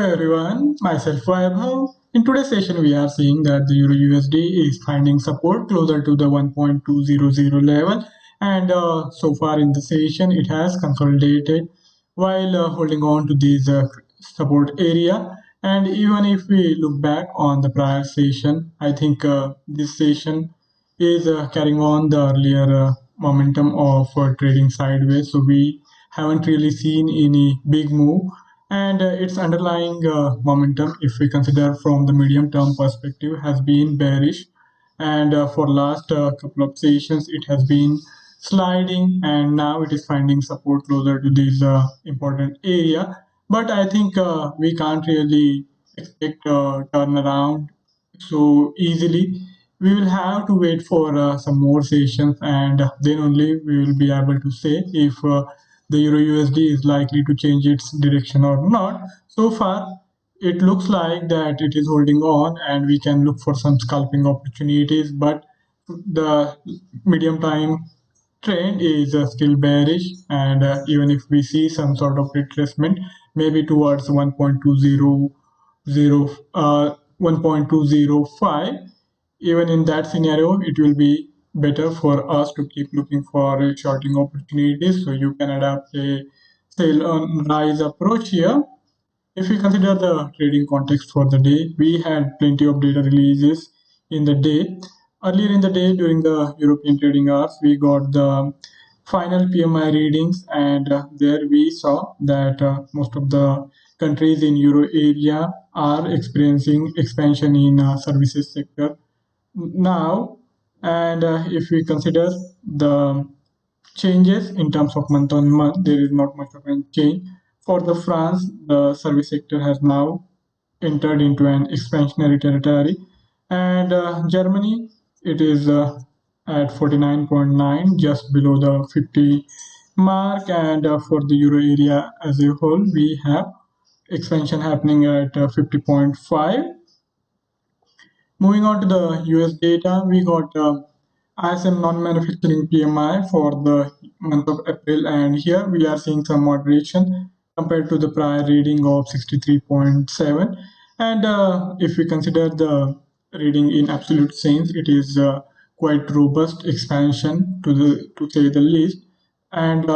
everyone, myself Vaibhav. In today's session, we are seeing that the EURUSD is finding support closer to the 1.200 level, and so far in the session, it has consolidated while holding on to this support area. And even if we look back on the prior session, I think this session is carrying on the earlier momentum of trading sideways. So we haven't really seen any big move, and its underlying momentum, if we consider from the medium term perspective, has been bearish. And for last couple of sessions, it has been sliding, and now it is finding support closer to this important area. But I think we can't really expect a turnaround so easily. We will have to wait for some more sessions, and then only we will be able to say if the Euro USD is likely to change its direction or not. So far, it looks like that it is holding on, and we can look for some scalping opportunities. But the medium time trend is still bearish, and even if we see some sort of retracement, maybe towards 1.205, even in that scenario, it will be better for us to keep looking for shorting opportunities. So you can adapt a sell on rise approach here. If we consider the trading context for the day, we had plenty of data releases in the day. Earlier in the day, during the European trading hours, we got the final PMI readings, and there we saw that most of the countries in Euro area are experiencing expansion in services sector now. And if we consider the changes in terms of month on month, there is not much of a change. For the France, the service sector has now entered into an expansionary territory, and Germany, it is at 49.9, just below the 50 mark. And for the euro area as a whole, we have expansion happening at 50.5. Moving on to the US data, we got ISM non-manufacturing PMI for the month of April, and here we are seeing some moderation compared to the prior reading of 63.7. And if we consider the reading in absolute sense, it is quite robust expansion to say the least. And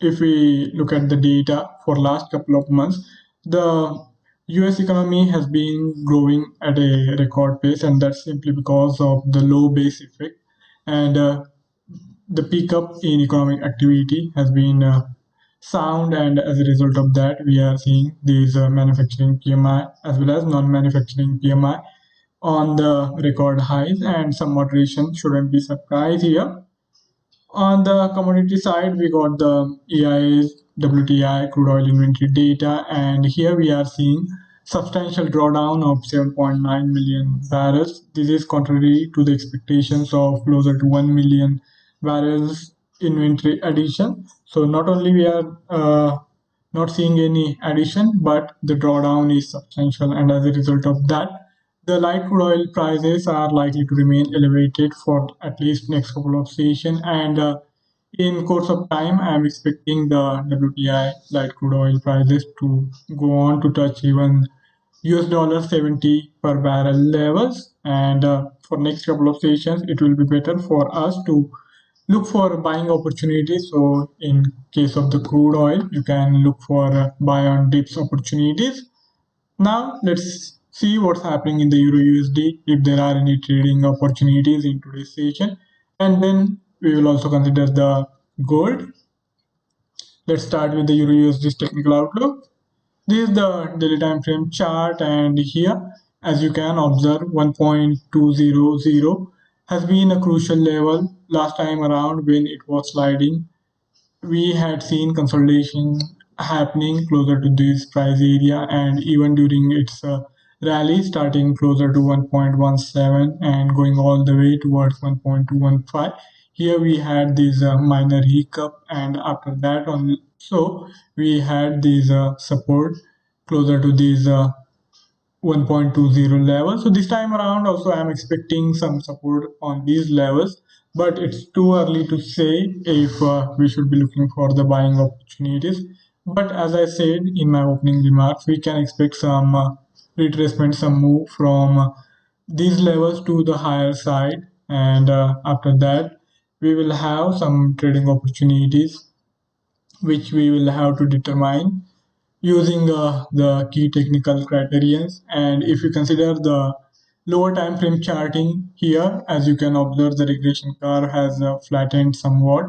if we look at the data for last couple of months, the US economy has been growing at a record pace, and that's simply because of the low base effect. And the pickup in economic activity has been sound, and as a result of that, we are seeing these manufacturing PMI as well as non-manufacturing PMI on the record highs, and some moderation shouldn't be surprised here. On the commodity side, we got the EIA's WTI crude oil inventory data, and here we are seeing substantial drawdown of 7.9 million barrels. This is contrary to the expectations of closer to 1 million barrels inventory addition. So not only we are not seeing any addition, but the drawdown is substantial, and as a result of that, the light crude oil prices are likely to remain elevated for at least next couple of sessions. And in course of time, I am expecting the WTI light crude oil prices to go on to touch even US dollar 70 per barrel levels. And for next couple of sessions, it will be better for us to look for buying opportunities. So in case of the crude oil, you can look for buy on dips opportunities. Now let's see what's happening in the Euro USD, if there are any trading opportunities in today's session, and then we will also consider the gold. Let's start with the Euro USD's technical outlook. This is the daily time frame chart, and here, as you can observe, 1.200 has been a crucial level. Last time around when it was sliding, we had seen consolidation happening closer to this price area, and even during its rally starting closer to 1.17 and going all the way towards 1.215, here we had this minor hiccup, and after that also we had this support closer to this 1.20 level. So this time around also I'm expecting some support on these levels, but it's too early to say if we should be looking for the buying opportunities. But as I said in my opening remarks, we can expect some retracement, some move from these levels to the higher side, and after that, we will have some trading opportunities which we will have to determine using the key technical criterions. And if you consider the lower time frame charting here, as you can observe, the regression curve has flattened somewhat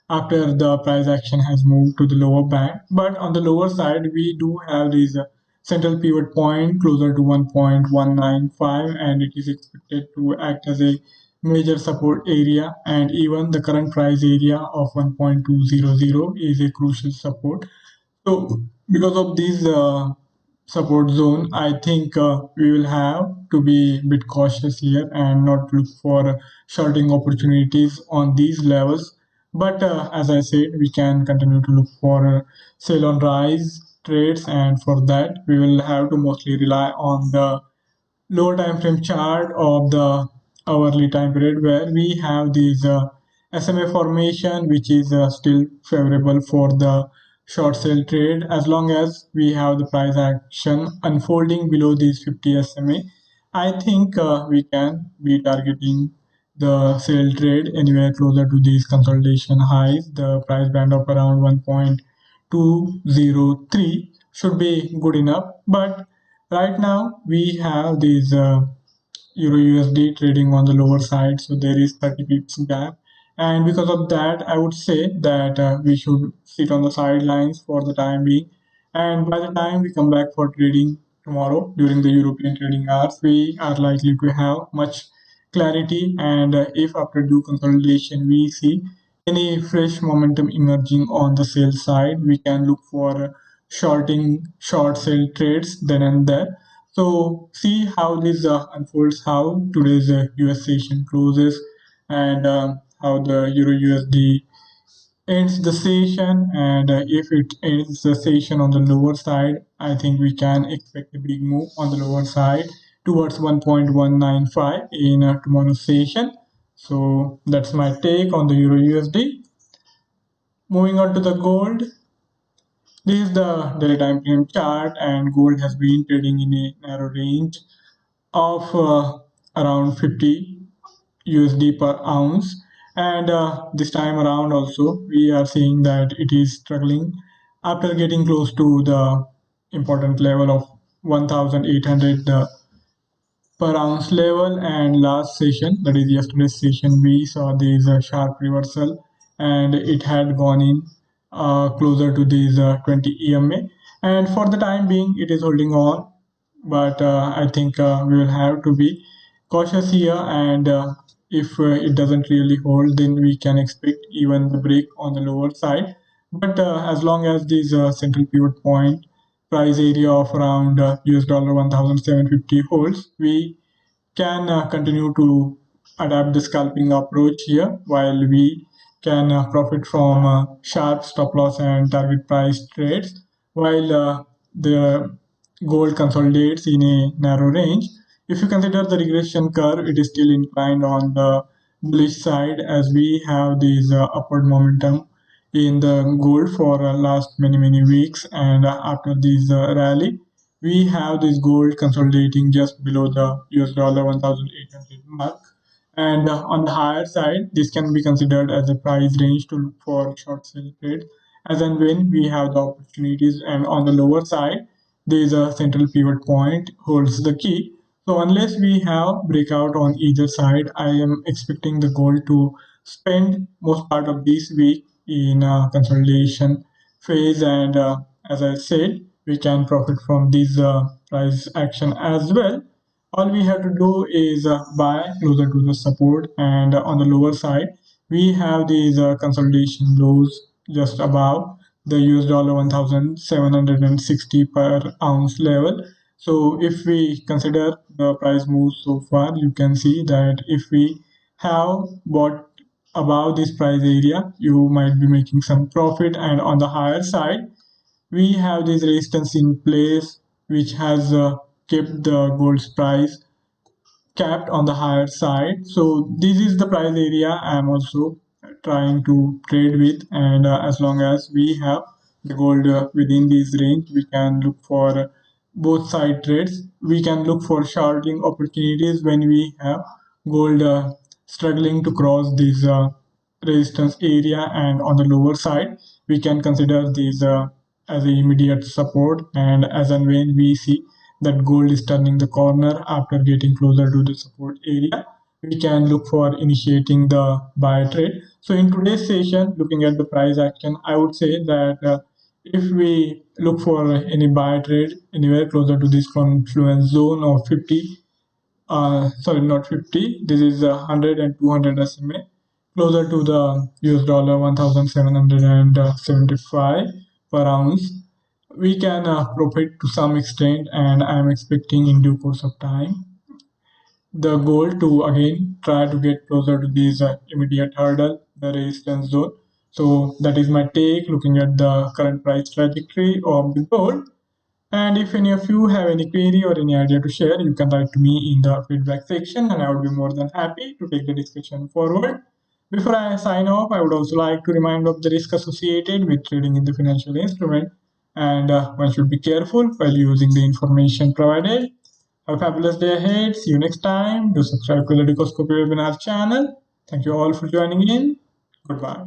after the price action has moved to the lower band. But on the lower side, we do have this central pivot point closer to 1.195, and it is expected to act as a major support area, and even the current price area of 1.200 is a crucial support. So, because of this support zone, I think we will have to be a bit cautious here and not look for shorting opportunities on these levels. But as I said, we can continue to look for sell on rise trades, and for that, we will have to mostly rely on the lower time frame chart of the hourly time period, where we have this SMA formation, which is still favorable for the short sale trade as long as we have the price action unfolding below these 50 SMA. I think we can be targeting the sale trade anywhere closer to these consolidation highs. The price band of around 1.203 should be good enough, but right now we have these Euro USD trading on the lower side, so there is 30 pips gap, and because of that, I would say that we should sit on the sidelines for the time being. And by the time we come back for trading tomorrow during the European trading hours, we are likely to have much clarity. And if after due consolidation we see any fresh momentum emerging on the sell side, we can look for shorting short sell trades then and there. So see how this unfolds, how today's US session closes, and how the Euro USD ends the session. And if it ends the session on the lower side, I think we can expect a big move on the lower side towards 1.195 in tomorrow's session. So that's my take on the Euro USD. Moving on to the gold. This is the daily time frame chart, and gold has been trading in a narrow range of around 50 USD per ounce. And this time around also we are seeing that it is struggling after getting close to the important level of 1800 per ounce level. And last session, that is yesterday's session, we saw this sharp reversal, and it had gone in closer to this 20 EMA, and for the time being it is holding on. But I think we will have to be cautious here, and if it doesn't really hold, then we can expect even the break on the lower side. But as long as this central pivot point price area of around US dollar 1750 holds, we can continue to adapt the scalping approach here, while we can profit from sharp stop loss and target price trades, while the gold consolidates in a narrow range. If you consider the regression curve, it is still inclined on the bullish side, as we have this upward momentum in the gold for last many weeks. And after this rally, we have this gold consolidating just below the US dollar 1800 mark. And on the higher side, this can be considered as a price range to look for short sell trade as and when we have the opportunities. And on the lower side, there is a central pivot point holds the key. So unless we have breakout on either side, I am expecting the gold to spend most part of this week in consolidation phase. And as I said, we can profit from this price action as well. All we have to do is buy closer to the support, and on the lower side we have these consolidation lows just above the US dollar 1760 per ounce level. So if we consider the price move so far, you can see that if we have bought above this price area, you might be making some profit. And on the higher side, we have this resistance in place, which has kept the gold's price capped on the higher side. So this is the price area I'm also trying to trade with, and as long as we have the gold within this range. We can look for both side trades. We can look for shorting opportunities when we have gold struggling to cross this resistance area, and on the lower side we can consider these as an immediate support, and as and when we see that gold is turning the corner after getting closer to the support area, we can look for initiating the buy trade. So in today's session, looking at the price action, I would say that if we look for any buy trade anywhere closer to this confluence zone of 50, sorry, not 50, this is 100 and 200 SMA, closer to the US dollar 1775 per ounce, we can profit to some extent, and I am expecting in due course of time the goal to again try to get closer to this immediate hurdle, the resistance zone. So that is my take looking at the current price trajectory of the gold. And if any of you have any query or any idea to share, you can write to me in the feedback section, and I would be more than happy to take the discussion forward. Before I sign off, I would also like to remind of the risk associated with trading in the financial instrument, and one should be careful while using the information provided. Have a fabulous day ahead. See you next time. Do subscribe to the Decoscopy webinar channel. Thank you all for joining in. Goodbye.